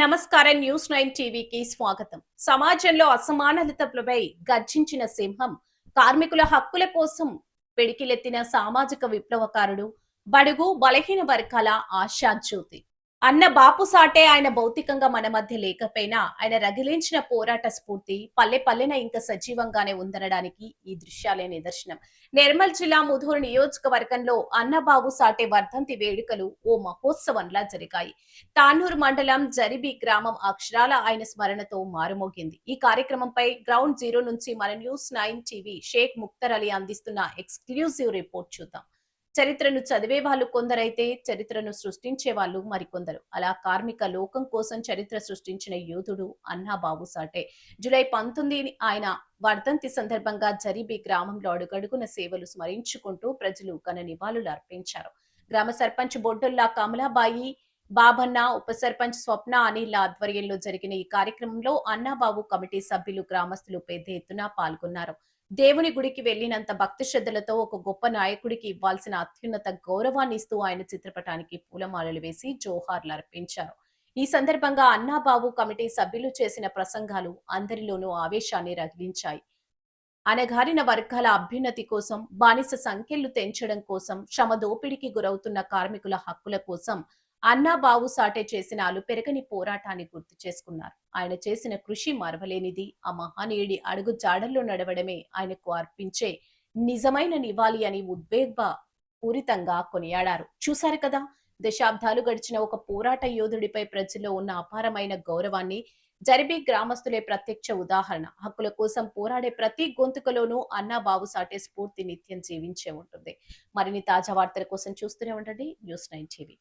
నమస్కారం. న్యూస్ 9 టీవీకి స్వాగతం. సమాజంలో అసమానతలపై గర్జించిన సింహం, కార్మికుల హక్కుల కోసం పిడికిలెత్తిన సామాజిక విప్లవకారుడు, బడుగు బలహీన వర్గాల ఆశాజ్యోతి అన్న బాపుసాటే ఆయన భౌతికంగా మన మధ్య లేకపోయినా ఆయన రగిలించిన పోరాట స్ఫూర్తి పల్లె పల్లెన ఇంకా సజీవంగానే ఉందనడానికి ఈ దృశ్యాలే నిదర్శనం. నిర్మల్ జిల్లా ముధోర్ నియోజకవర్గంలో అన్నబాబు సాటే వర్ధంతి వేడుకలు ఓ మహోత్సవంలా జరిగాయి. తానూరు మండలం జరిబి గ్రామం అక్షరాల ఆయన స్మరణతో మారుమోగింది. ఈ కార్యక్రమంపై గ్రౌండ్ జీరో నుంచి మన న్యూస్ 9 టీవీ షేక్ ముక్తర్ అలీ అందిస్తున్న ఎక్స్క్లూజివ్ రిపోర్ట్ చూద్దాం. చరిత్రను చదివే వాళ్ళు కొందరైతే చరిత్రను సృష్టించే వాళ్ళు మరికొందరు. అలా కార్మిక లోకం కోసం చరిత్ర సృష్టించిన యోధుడు అన్నాబాబు సాటే. జూలై 19 ఆయన వర్ధంతి సందర్భంగా జరిబి గ్రామంలో అడుగడుగున సేవలు స్మరించుకుంటూ ప్రజలు ఘన నివాళులు అర్పించారు. గ్రామ సర్పంచ్ బొడ్డుల్లా కమలాబాయి, బాబన్న, ఉప సర్పంచ్ స్వప్న అనిల్ ఆధ్వర్యంలో జరిగిన ఈ కార్యక్రమంలో అన్నాబాబు కమిటీ సభ్యులు, గ్రామస్తులు పెద్ద ఎత్తున పాల్గొన్నారు. దేవుని గుడికి వెళ్లినంత భక్తి శ్రద్ధలతో ఒక గొప్ప నాయకుడికి ఇవ్వాల్సిన అత్యున్నత గౌరవాన్ని ఇస్తూ ఆయన చిత్రపటానికి పూలమాలలు వేసి జోహార్లు అర్పించారు. ఈ సందర్భంగా అన్నాబాబు కమిటీ సభ్యులు చేసిన ప్రసంగాలు అందరిలోనూ ఆవేశాన్ని రగిలించాయి. అణగారిన వర్గాల అభ్యున్నతి కోసం, బానిస సంఖ్యలు తెంచడం కోసం, శ్రమ దోపిడీకి గురవుతున్న కార్మికుల హక్కుల కోసం అన్నాబాబు సాటే చేసిన అలుపెరగని పోరాటాన్ని గుర్తు చేసుకున్నారు. ఆయన చేసిన కృషి మరవలేనిది. ఆ మహానీయుడి అడుగు జాడల్లో నడవడమే ఆయనకు అర్పించే నిజమైన నివాళి అని ఉద్వేగ పూరితంగా కొనియాడారు. చూశారు కదా, దశాబ్దాలు గడిచిన ఒక పోరాట యోధుడిపై ప్రజల్లో ఉన్న అపారమైన గౌరవాన్ని జరిబి గ్రామస్తులే ప్రత్యక్ష ఉదాహరణ. హక్కుల కోసం పోరాడే ప్రతి గొంతుకలోనూ అన్నాబాబు సాటే స్ఫూర్తి నిత్యం జీవించే ఉంటుంది. మరిన్ని తాజా వార్తల కోసం చూస్తూనే ఉండండి న్యూస్ 9 టీవీ.